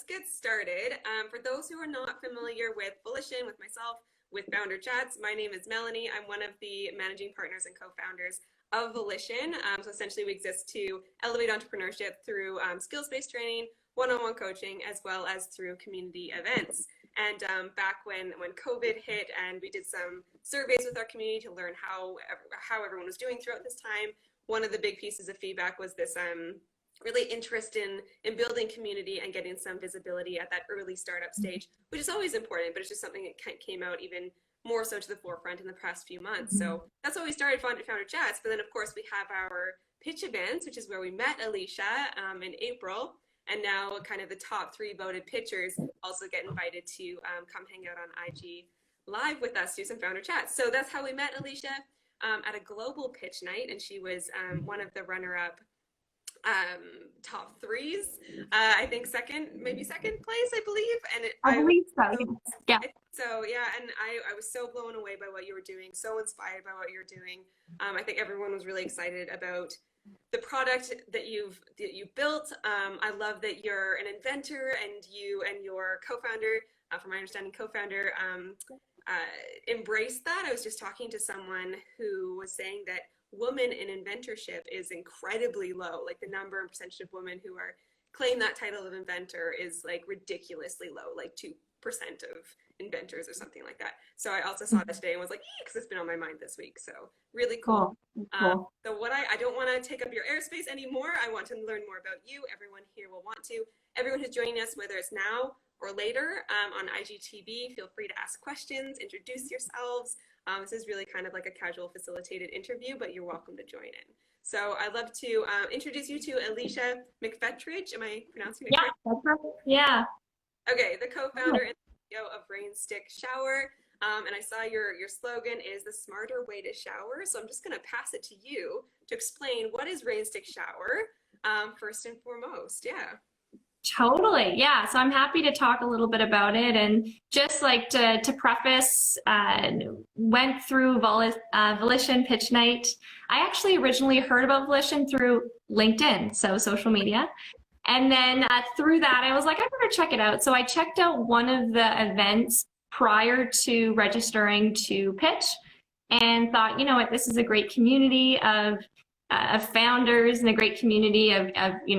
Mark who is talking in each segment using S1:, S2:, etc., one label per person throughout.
S1: get started. For those who are not familiar with Volition, with myself, with Founder Chats, my name is Melanie. I'm one of the managing partners and co-founders of Volition. So essentially we exist to elevate entrepreneurship through skills-based training, one-on-one coaching, as well as through community events. And back when COVID hit and we did some surveys with our community to learn how everyone was doing throughout this time, one of the big pieces of feedback was this really interest in building community and getting some visibility at that early startup stage, which is always important, but it's just something that came out even more so to the forefront in the past few months. So that's how we started Founder Chats. But then of course we have our pitch events, which is where we met Alisha in April. And now kind of the top 3 voted pitchers also get invited to come hang out on IG Live with us, do some Founder Chats. So that's how we met Alisha at a global pitch night. And she was one of the runner-up top 3s, I think maybe second place, I believe. And
S2: I believe so. Yeah.
S1: So yeah, and I was so blown away by what you were doing, so inspired by what you're doing. I think everyone was really excited about the product that you built. I love that you're an inventor, and you and your co-founder, from my understanding, co-founder, embraced that. I was just talking to someone who was saying that women in inventorship is incredibly low. Like the number and percentage of women who claim that title of inventor is like ridiculously low, like 2% of inventors or something like that. So I also saw that today and was like, because it's been on my mind this week. So really cool.
S2: Cool.
S1: So what I don't want to take up your airspace anymore. I want to learn more about you. Everyone here will want to. Everyone who's joining us, whether it's now or later on IGTV, feel free to ask questions, introduce yourselves. This is really kind of like a casual facilitated interview, but you're welcome to join in. So I'd love to introduce you to Alisha McFetridge. Am I pronouncing it correctly?
S2: Yeah, that's right. Yeah.
S1: Okay, the co-founder and CEO of Rainstick Shower. And I saw your slogan is the smarter way to shower. So I'm just going to pass it to you to explain what is Rainstick Shower first and foremost. Yeah.
S2: Totally. Yeah. So I'm happy to talk a little bit about it, and just like to preface, went through Volition pitch night. I actually originally heard about Volition through LinkedIn, so social media. And then through that, I was like, I better check it out. So I checked out one of the events prior to registering to pitch and thought, you know what, this is a great community of founders and a great community of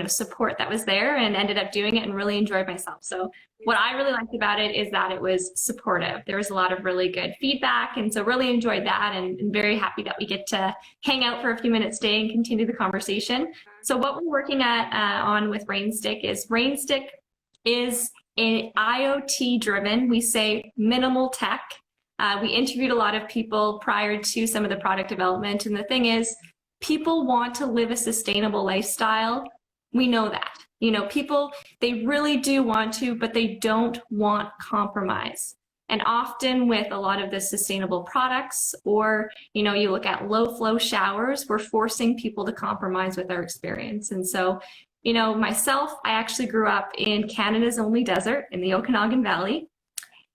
S2: support that was there, and ended up doing it and really enjoyed myself. So what I really liked about it is that it was supportive. There was a lot of really good feedback, and so really enjoyed that, and very happy that we get to hang out for a few minutes today and continue the conversation. So what we're working on with Rainstick is an IoT driven, we say minimal tech. We interviewed a lot of people prior to some of the product development, and the thing is, people want to live a sustainable lifestyle. We know that. People, they really do want to, but they don't want compromise. And often with a lot of the sustainable products, or, you look at low flow showers, we're forcing people to compromise with our experience. And so, myself, I actually grew up in Canada's only desert in the Okanagan Valley.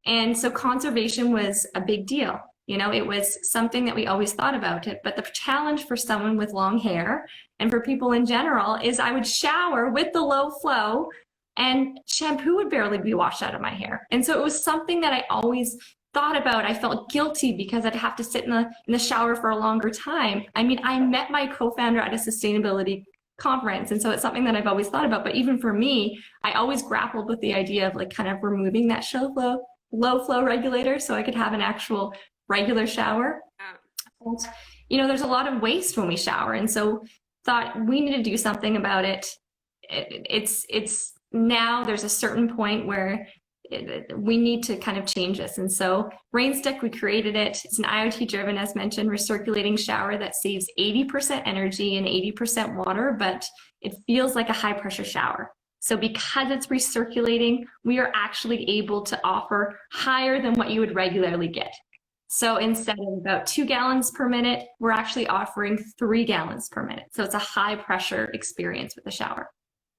S2: And so conservation was a big deal. It was something that we always thought about it, but the challenge for someone with long hair and for people in general is I would shower with the low flow and shampoo would barely be washed out of my hair. And so it was something that I always thought about. I felt guilty because I'd have to sit in the shower for a longer time. I mean, I met my co-founder at a sustainability conference, and so it's something that I've always thought about. But even for me, I always grappled with the idea of kind of removing that low flow regulator so I could have an actual regular shower. And, there's a lot of waste when we shower, and so thought we need to do something about it. It's now there's a certain point where we need to kind of change this. And so Rainstick, we created it. It's an IoT driven, as mentioned, recirculating shower that saves 80% energy and 80% water, but it feels like a high pressure shower. So because it's recirculating, we are actually able to offer higher than what you would regularly get. So instead of about 2 gallons per minute, we're actually offering 3 gallons per minute. So it's a high pressure experience with the shower.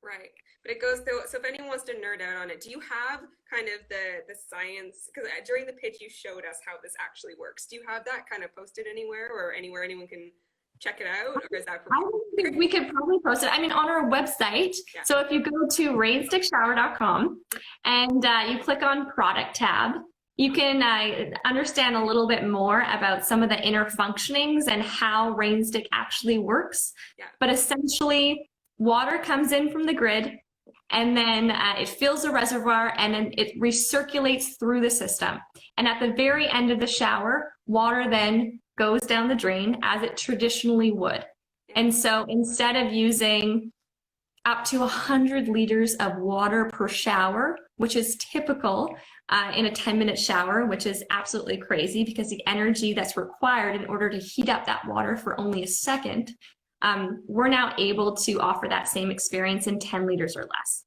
S1: Right. But it goes through, so if anyone wants to nerd out on it, do you have kind of the science, because during the pitch you showed us how this actually works. Do you have that kind of posted anywhere, or anywhere anyone can check it out, or is that for
S2: I think we could probably post it. I mean, on our website.
S1: Yeah.
S2: So if you go to rainstickshower.com and you click on product tab, you can understand a little bit more about some of the inner functionings and how Rainstick actually works.
S1: Yeah.
S2: But essentially, water comes in from the grid, and then it fills the reservoir, and then it recirculates through the system. And at the very end of the shower, water then goes down the drain as it traditionally would. And so instead of using up to 100 liters of water per shower, which is typical in a 10-minute shower, which is absolutely crazy because the energy that's required in order to heat up that water for only a second, we're now able to offer that same experience in 10 liters or less.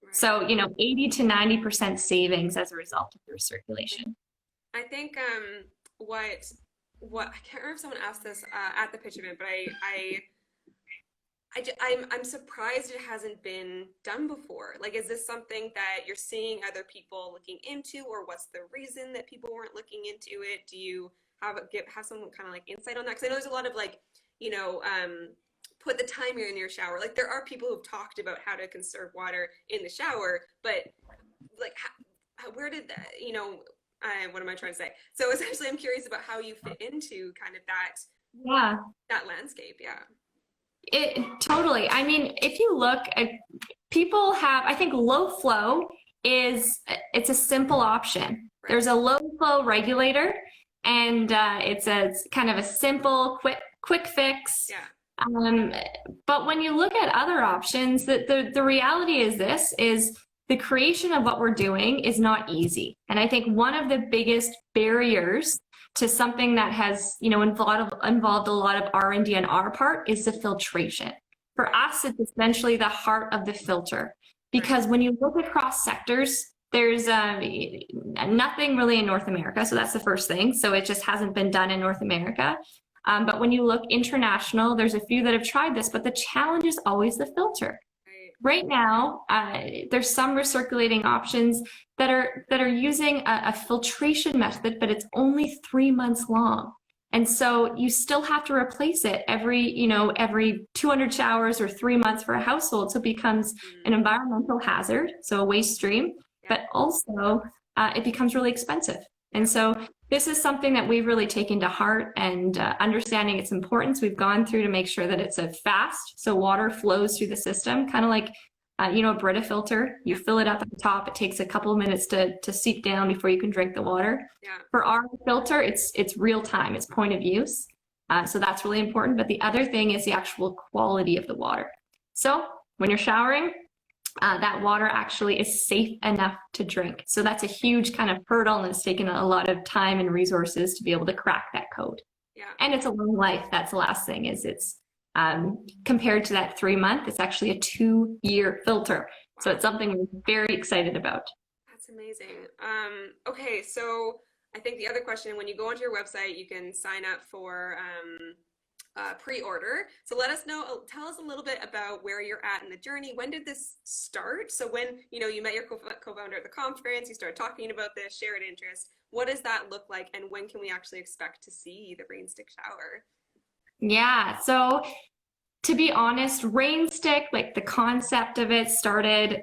S1: Right.
S2: So, 80 to 90% savings as a result of your circulation.
S1: I think what I can't remember if someone asked this at the pitch event, but I'm surprised it hasn't been done before. Like, is this something that you're seeing other people looking into, or what's the reason that people weren't looking into it? Do you have some kind of like insight on that? Because I know there's a lot of like, put the timer in your shower. Like, there are people who've talked about how to conserve water in the shower, but like, where did that, what am I trying to say? So essentially, I'm curious about how you fit into kind of that landscape. Yeah.
S2: It totally. I mean, if you look at people have, I think low flow it's a simple option. Right. There's a low flow regulator, and it's kind of a simple, quick fix.
S1: Yeah.
S2: But when you look at other options, the reality is the creation of what we're doing is not easy. And I think one of the biggest barriers to something that has, involved a lot of R&D on our part is the filtration. For us, it's essentially the heart of the filter. Because when you look across sectors, there's nothing really in North America. So that's the first thing. So it just hasn't been done in North America. But when you look international, there's a few that have tried this, but the challenge is always the filter. Right now, there's some recirculating options that are using a filtration method, but it's only 3 months long. And so you still have to replace it every 200 showers or 3 months for a household. So it becomes an environmental hazard, so a waste stream, but also it becomes really expensive. And so this is something that we've really taken to heart, and understanding its importance. We've gone through to make sure that it's a fast, so water flows through the system, kind of like, a Brita filter. You fill it up at the top. It takes a couple of minutes to seep down before you can drink the water.
S1: Yeah.
S2: For our filter, it's real time. It's point of use. So that's really important. But the other thing is the actual quality of the water. So when you're showering, that water actually is safe enough to drink. So that's a huge kind of hurdle, and it's taken a lot of time and resources to be able to crack that code.
S1: Yeah.
S2: And it's a long life. That's the last thing, is it's compared to that 3 month, it's actually a 2-year filter. Wow. So it's something we're very excited about.
S1: That's amazing. Okay, so I think the other question, when you go onto your website, you can sign up for pre-order. So tell us a little bit about where you're at in the journey. When did this start? So when, you met your co-founder at the conference, you started talking about this, shared interest. What does that look like? And when can we actually expect to see the Rainstick Shower?
S2: Yeah, so to be honest, Rainstick, like the concept of it started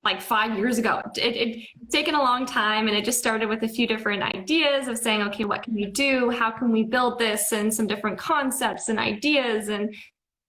S2: like 5 years ago. It's taken a long time, and it just started with a few different ideas of saying, okay, what can we do? How can we build this? And some different concepts and ideas.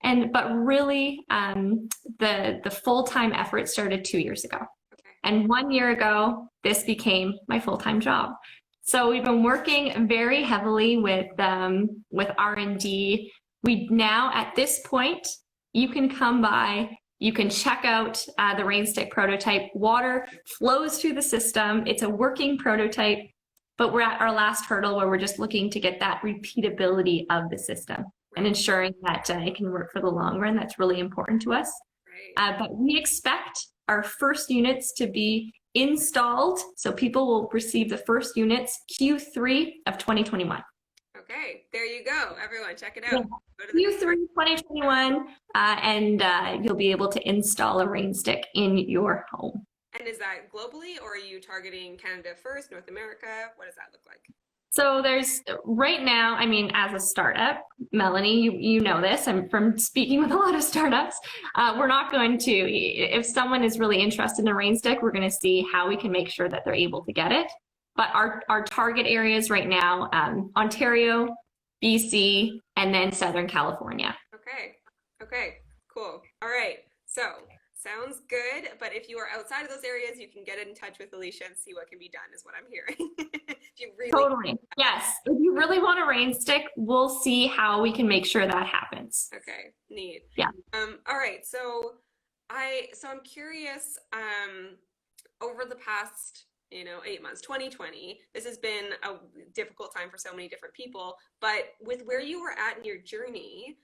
S2: But really, the full-time effort started 2 years ago.
S1: Okay.
S2: And 1 year ago, this became my full-time job. So we've been working very heavily with R&D. We now, at this point, you can come by, you can check out the Rainstick Prototype. Water flows through the system. It's a working prototype, but we're at our last hurdle where we're just looking to get that repeatability of the system and ensuring that it can work for the long run. That's really important to us.
S1: Right.
S2: But we expect our first units to be installed, so people will receive the first units Q3 of 2021.
S1: Okay, there you go. Everyone, check it out.
S2: Yeah. Q3 2021, and you'll be able to install a Rainstick in your home.
S1: And is that globally, or are you targeting Canada first, North America? What does that look like?
S2: So there's, right now, I mean, as a startup, Melanie, you know this, and from speaking with a lot of startups, we're not going to, if someone is really interested in a Rainstick, we're going to see how we can make sure that they're able to get it. But our target areas right now, Ontario, BC, and then Southern California.
S1: Okay, cool. All right, so sounds good, but if you are outside of those areas, you can get in touch with Alisha and see what can be done, is what I'm hearing. If you really
S2: Totally. Yes. If you really want a Rainstick, we'll see how we can make sure that happens.
S1: Okay, neat.
S2: Yeah.
S1: All right, so I'm curious, over the past 8 months, 2020, this has been a difficult time for so many different people, but with where you were at in your journey,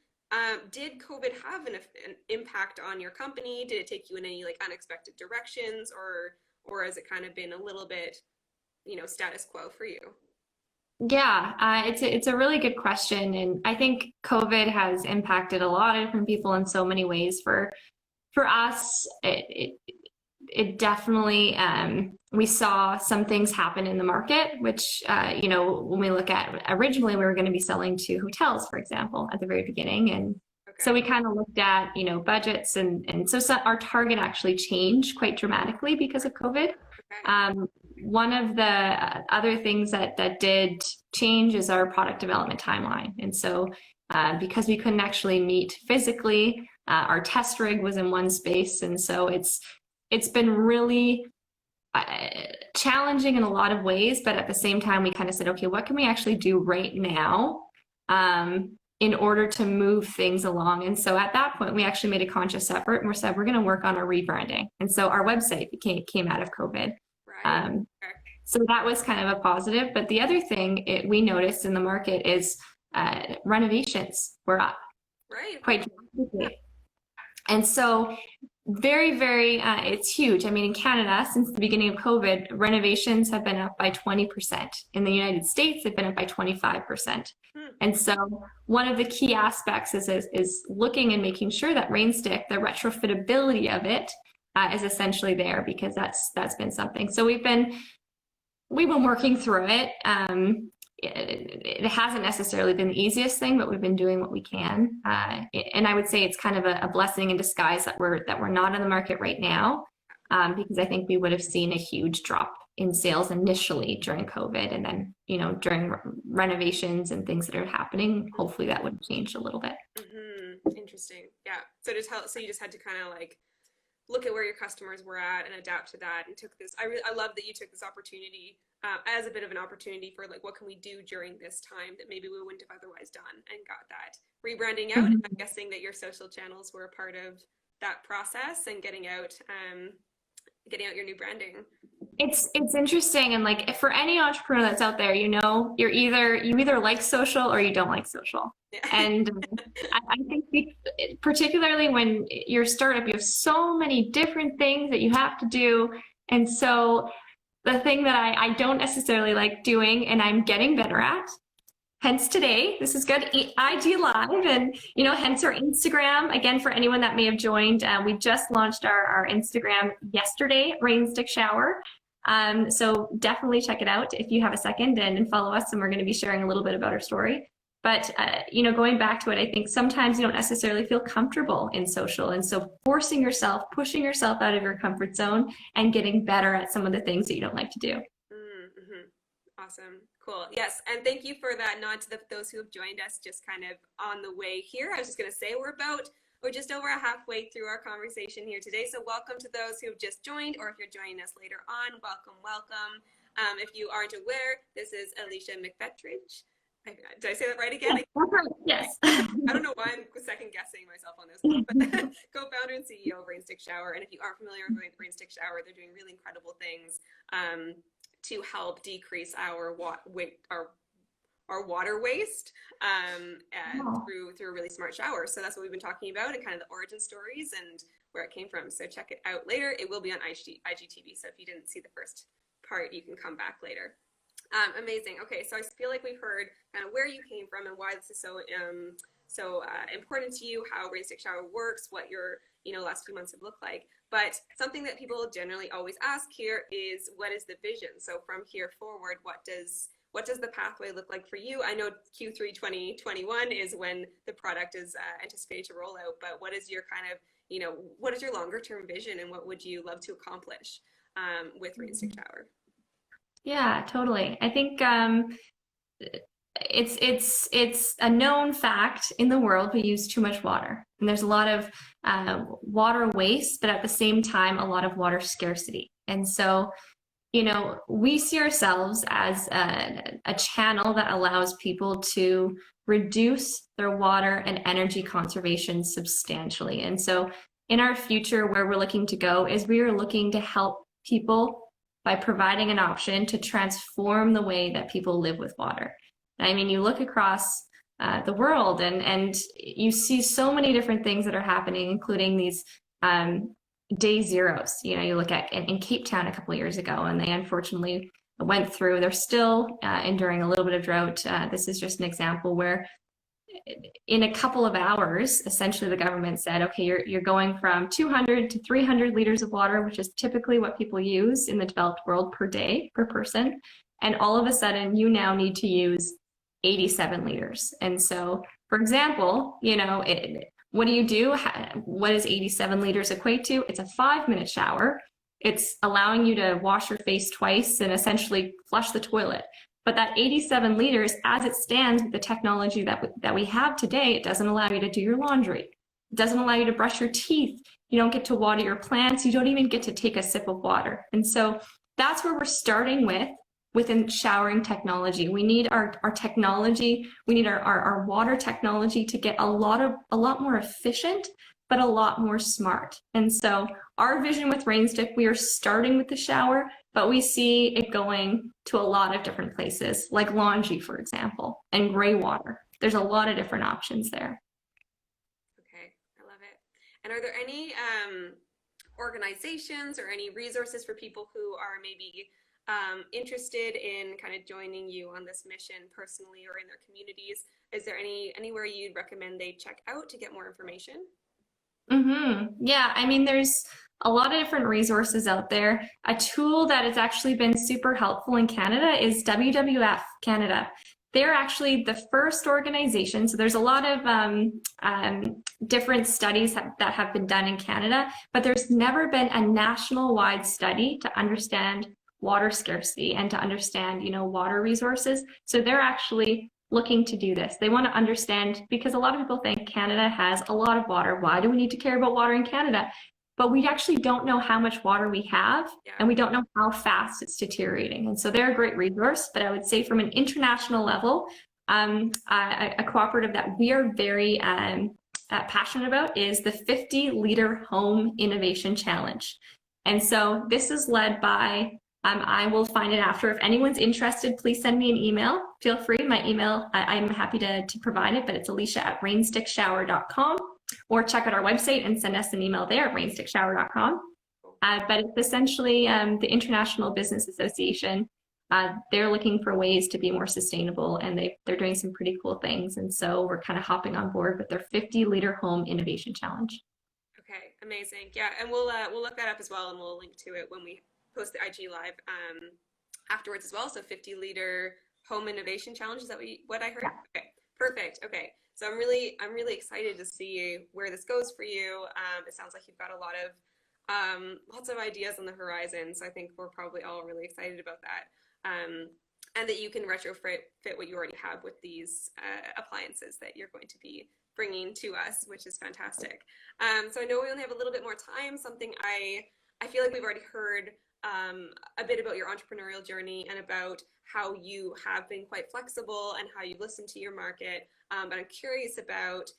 S1: did COVID have an impact on your company? Did it take you in any like unexpected directions, or has it kind of been a little bit, status quo for you?
S2: Yeah, it's a really good question, and I think COVID has impacted a lot of different people in so many ways. For us, it definitely we saw some things happen in the market, which when we look at originally we were going to be selling to hotels, for example, at the very beginning, and so we kind of looked at budgets, and so our target actually changed quite dramatically because of COVID. One of the other things that did change is our product development timeline, and so because we couldn't actually meet physically, our test rig was in one space, and so it's been really challenging in a lot of ways, but at the same time, we kind of said, okay, what can we actually do right now in order to move things along? And so at that point, we actually made a conscious effort, and we said, we're going to work on our rebranding. And so our website came out of COVID.
S1: Right.
S2: So that was kind of a positive. But the other thing we noticed in the market is renovations were up quite dramatically. And so very, very, it's huge. I mean, in Canada, since the beginning of COVID, renovations have been up by 20%. In the United States, they've been up by 25%. And so one of the key aspects is looking and making sure that Rainstick, the retrofitability of it, is essentially there, because that's been something. So we've been working through it. It hasn't necessarily been the easiest thing, but we've been doing what we can. And I would say it's kind of a blessing in disguise that we're not in the market right now, because I think we would have seen a huge drop in sales initially during COVID, and then during renovations and things that are happening, hopefully that would have changed a little bit.
S1: Interesting. Yeah. So you just had to kind of like look at where your customers were at and adapt to that, and took this. I love that you took this opportunity as a bit of an opportunity for like, what can we do during this time that maybe we wouldn't have otherwise done, and got that rebranding out. And I'm guessing that your social channels were a part of that process, and getting out your new branding.
S2: It's interesting, and like for any entrepreneur that's out there, you either like social or you don't like social. Yeah. And I think particularly when you're a startup, you have so many different things that you have to do, and so the thing that I don't necessarily like doing, and I'm getting better at, hence today, this is good, IG Live, and hence our Instagram. Again, for anyone that may have joined, we just launched our Instagram yesterday, Rainstick Shower. So definitely check it out if you have a second, and follow us, and we're going to be sharing a little bit about our story. But going back to it, I think sometimes you don't necessarily feel comfortable in social, and so pushing yourself out of your comfort zone and getting better at some of the things that you don't like to do.
S1: Mm-hmm. Awesome. Cool. Yes. And thank you for that nod to those who have joined us just kind of on the way here. I was just going to say we're just over halfway through our conversation here today. So welcome to those who have just joined, or if you're joining us later on, welcome. If you aren't aware, this is Alisha McFetridge. Did I say that right again?
S2: Yes.
S1: I don't know why I'm second guessing myself on this one, but co-founder and CEO of Rainstick Shower. And if you aren't familiar with Rainstick Shower, they're doing really incredible things to help decrease our water waste through a really smart shower. So that's what we've been talking about, and kind of the origin stories and where it came from. So check it out later. It will be on IGTV. So if you didn't see the first part, you can come back later. Amazing. Okay, so I feel like we've heard kind of where you came from and why this is so important to you, how Rainstick Shower works, what your last few months have looked like. But something that people generally always ask here is, what is the vision? So from here forward, what does what does the pathway look like for you? I know Q3 2021 is when the product is anticipated to roll out, but what is your kind of, what is your longer term vision, and what would you love to accomplish with Rainstick Shower?
S2: Yeah, totally. I think it's a known fact in the world we use too much water, and there's a lot of water waste, but at the same time a lot of water scarcity. And so we see ourselves as a channel that allows people to reduce their water and energy conservation substantially. And so in our future, where we're looking to go is we are looking to help people by providing an option to transform the way that people live with water. I mean, you look across the world and you see so many different things that are happening, including these day zeros. You look at in Cape Town a couple of years ago, and they unfortunately went through, they're still enduring a little bit of drought. This is just an example where in a couple of hours, essentially the government said, okay, you're going from 200 to 300 liters of water, which is typically what people use in the developed world per day, per person. And all of a sudden, you now need to use 87 liters. And so, for example, what do you do? What does 87 liters equate to? It's a 5-minute shower. It's allowing you to wash your face twice and essentially flush the toilet. But that 87 liters, as it stands with the technology that we have today, it doesn't allow you to do your laundry. It doesn't allow you to brush your teeth. You don't get to water your plants. You don't even get to take a sip of water. And so that's where we're starting within showering technology. We need our technology. We need our water technology to get a lot more efficient, but a lot more smart. And so our vision with Rainstick, we are starting with the shower, but we see it going to a lot of different places, like laundry, for example, and gray water. There's a lot of different options there.
S1: Okay, I love it. And are there any organizations or any resources for people who are maybe interested in kind of joining you on this mission personally or in their communities? Is there anywhere you'd recommend they check out to get more information?
S2: Yeah, I mean, there's a lot of different resources out there. A tool that has actually been super helpful in Canada is WWF Canada. They're actually the first organization. So there's a lot of different studies that have been done in Canada, but there's never been a national-wide study to understand water scarcity and to understand, water resources. So they're actually looking to do this. They want to understand, because a lot of people think Canada has a lot of water. Why do we need to care about water in Canada? But we actually don't know how much water we have, and we don't know how fast it's deteriorating. And so they're a great resource. But I would say from an international level, a cooperative that we are very passionate about is the 50-Liter Home Innovation Challenge. And so this is led by I will find it after. If anyone's interested, please send me an email. Feel free. My email, I'm happy to provide it, but it's Alisha@rainstickshower.com, or check out our website and send us an email there at rainstickshower.com. But it's essentially the International Business Association. They're looking for ways to be more sustainable, and they're doing some pretty cool things. And so we're kind of hopping on board with their 50-Liter Home Innovation Challenge.
S1: Okay, amazing. Yeah, and we'll look that up as well, and we'll link to it when we post the IG live afterwards as well. So 50-Liter Home Innovation Challenge, is that what I heard?
S2: Yeah.
S1: Okay, perfect. Okay, so I'm really excited to see where this goes for you. It sounds like you've got a lot of lots of ideas on the horizon, so I think we're probably all really excited about that. And that you can retrofit what you already have with these appliances that you're going to be bringing to us, which is fantastic. So I know we only have a little bit more time. Something I feel like we've already heard a bit about your entrepreneurial journey and about how you have been quite flexible and how you listen to your market. But I'm curious about,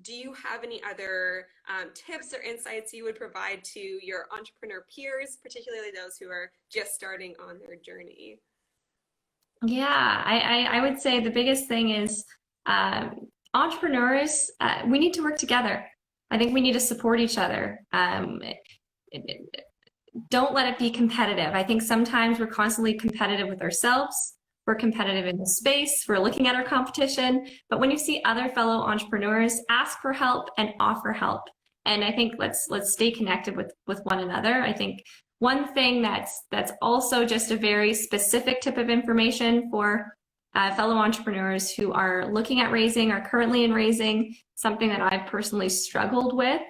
S1: do you have any other tips or insights you would provide to your entrepreneur peers, particularly those who are just starting on their journey?
S2: Yeah, I would say the biggest thing is entrepreneurs, we need to work together. I think we need to support each other. Don't let it be competitive. I think sometimes we're constantly competitive with ourselves. We're competitive in the space. We're looking at our competition. But when you see other fellow entrepreneurs, ask for help and offer help. And I think let's stay connected with one another. I think one thing that's also just a very specific tip of information for fellow entrepreneurs who are looking at raising, are currently in raising. Something that I've personally struggled with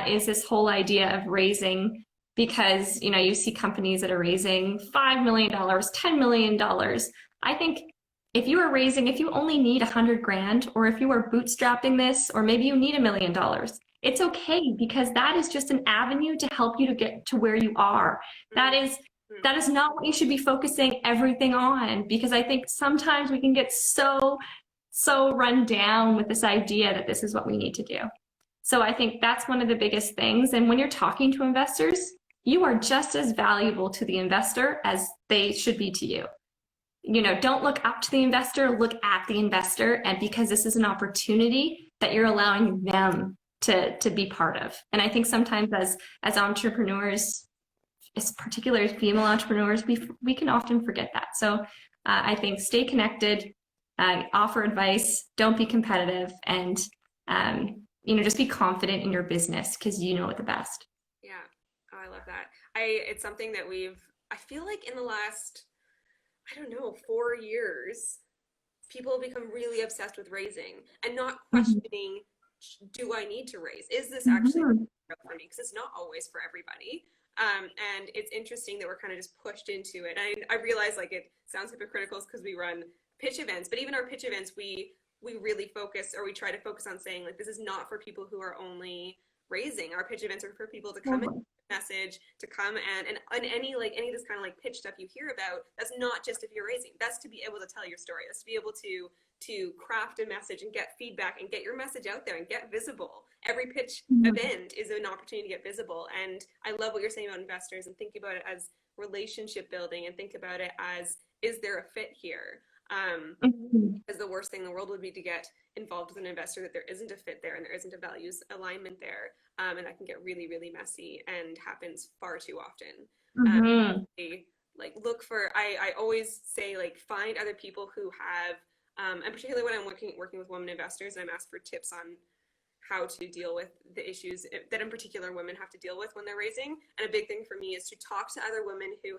S2: is this whole idea of raising, because you see companies that are raising $5 million, $10 million. I think if you only need 100 grand, or if you are bootstrapping this, or maybe you need $1 million, it's okay, because that is just an avenue to help you to get to where you are. That is not what you should be focusing everything on, because I think sometimes we can get so run down with this idea that this is what we need to do. So I think that's one of the biggest things. And when you're talking to investors, you are just as valuable to the investor as they should be to you. Don't look up to the investor, look at the investor, and because this is an opportunity that you're allowing them to be part of. And I think sometimes as entrepreneurs, particularly female entrepreneurs, we can often forget that. So I think stay connected, offer advice, don't be competitive, and just be confident in your business, because you know it the best.
S1: Yeah, oh, I love that. It's something that I feel like in the last, 4 years, people have become really obsessed with raising and not questioning, do I need to raise? Is this actually for me? Because it's not always for everybody. And it's interesting that we're kind of just pushed into it. I realize it sounds hypocritical because we run pitch events, but even our pitch events, we really focus, or we try to focus on saying this is not for people who are only raising. Our pitch events are for people to come and message, to come and any of this kind of pitch stuff you hear about, that's not just if you're raising, that's to be able to tell your story, that's to be able to craft a message and get feedback and get your message out there and get visible. Every pitch event is an opportunity to get visible. And I love what you're saying about investors, and think about it as relationship building, and think about it as, is there a fit here? Because the worst thing in the world would be to get involved with an investor that there isn't a fit there and there isn't a values alignment there, and that can get really, really messy and happens far too often. Look for, I always say, find other people who have, and particularly when I'm working with women investors, and I'm asked for tips on how to deal with the issues that in particular women have to deal with when they're raising. And a big thing for me is to talk to other women who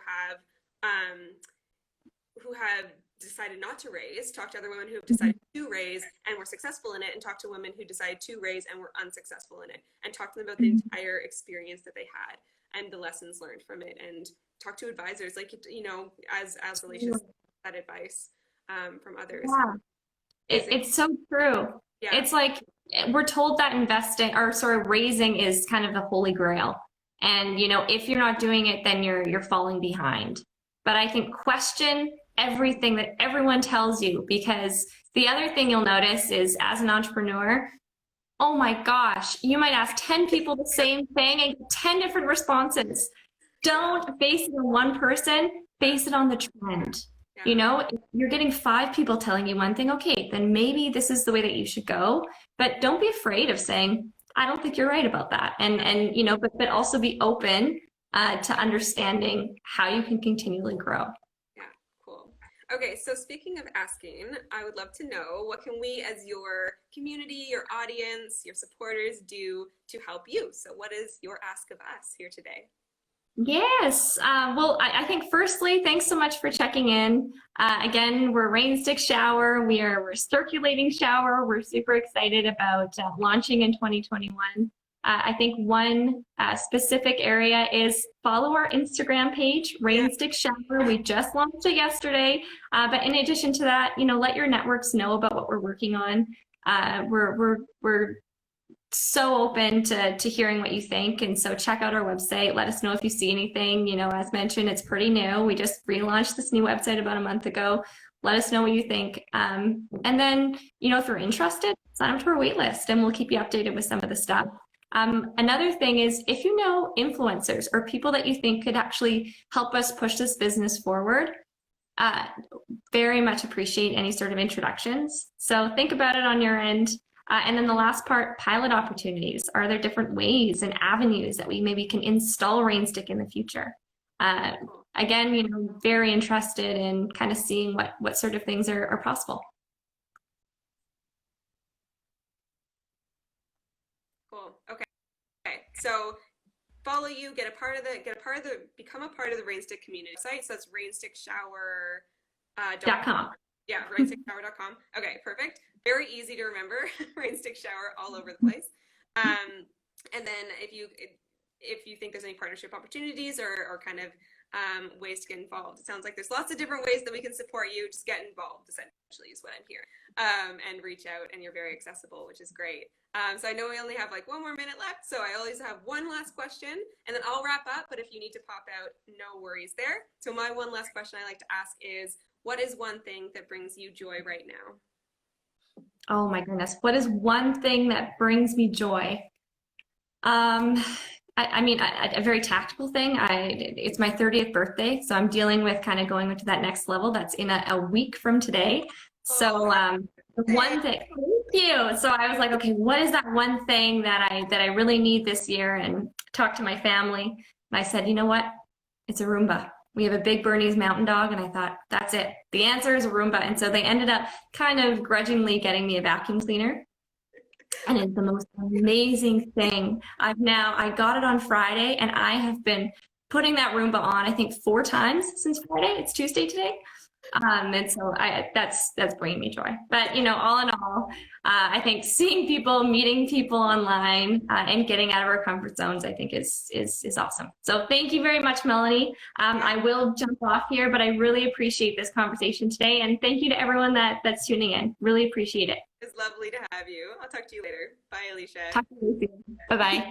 S1: have decided not to raise, talk to other women who have decided to raise and were successful in it, and talk to women who decided to raise and were unsuccessful in it, and talk to them about the entire experience that they had and the lessons learned from it, and talk to advisors, as Alisha said, that advice from others.
S2: Yeah. It's so true. Yeah. It's we're told that raising is kind of the holy grail. And, if you're not doing it, then you're falling behind. But I think question everything that everyone tells you, because the other thing you'll notice is, as an entrepreneur, oh my gosh, you might ask 10 people the same thing and get 10 different responses. Don't base it on one person, base it on the trend. Yeah. If you're getting 5 people telling you one thing, okay, then maybe this is the way that you should go. But don't be afraid of saying, I don't think you're right about that. But also be open to understanding how you can continually grow.
S1: Yeah, cool. Okay, so speaking of asking, I would love to know, what can we as your community, your audience, your supporters do to help you? So what is your ask of us here today?
S2: Yes. Well, I think firstly, thanks so much for checking in. Again, we're Rainstick Shower. We're circulating shower. We're super excited about launching in 2021. I think one specific area is follow our Instagram page, Rainstick Shower. We just launched it yesterday. But in addition to that, let your networks know about what we're working on. We're so open to hearing what you think, and so check out our website. Let us know if you see anything. As mentioned, it's pretty new. We just relaunched this new website about a month ago. Let us know what you think, and then if you're interested, sign up to our wait list, and we'll keep you updated with some of the stuff. Another thing is, if you know influencers or people that you think could actually help us push this business forward, very much appreciate any sort of introductions. So think about it on your end. And then the last part, pilot opportunities. Are there different ways and avenues that we maybe can install Rainstick in the future? Again, very interested in kind of seeing what sort of things are possible.
S1: Cool. Okay. So follow you, become a part of the Rainstick community site. So that's rainstickshower.com. Yeah, rainstickshower.com. Okay, perfect. Very easy to remember. Rainstick Shower all over the place. And then if you think there's any partnership opportunities or kind of ways to get involved, it sounds like there's lots of different ways that we can support you. Just get involved, essentially, is what I'm hearing. And reach out, and you're very accessible, which is great. So I know we only have like 1 more minute left, so I always have one last question, and then I'll wrap up, but if you need to pop out, no worries there. So my one last question I like to ask is, what is one thing that brings you joy right now?
S2: Oh my goodness. What is one thing that brings me joy? I mean, a very tactical thing. It's my 30th birthday, so I'm dealing with kind of going into that next level. That's in a week from today. So, one thing, thank you. So I was like, okay, what is that one thing that I really need this year? And talked to my family, and I said, you know what? It's a Roomba. We have a big Bernese Mountain Dog, and I thought, that's it. The answer is a Roomba. And so they ended up kind of grudgingly getting me a vacuum cleaner. And it's the most amazing thing. I got it on Friday, and I have been putting that Roomba on, I think 4 times since Friday. It's Tuesday today. And so that's bringing me joy. But, you know, all in all, I think seeing people, meeting people online, and getting out of our comfort zones, I think is awesome. So thank you very much, Melanie. I will jump off here, but I really appreciate this conversation today. And thank you to everyone that's tuning in. Really appreciate it.
S1: It's lovely to have you. I'll talk to you later. Bye, Alisha.
S2: Talk to you soon. Bye-bye.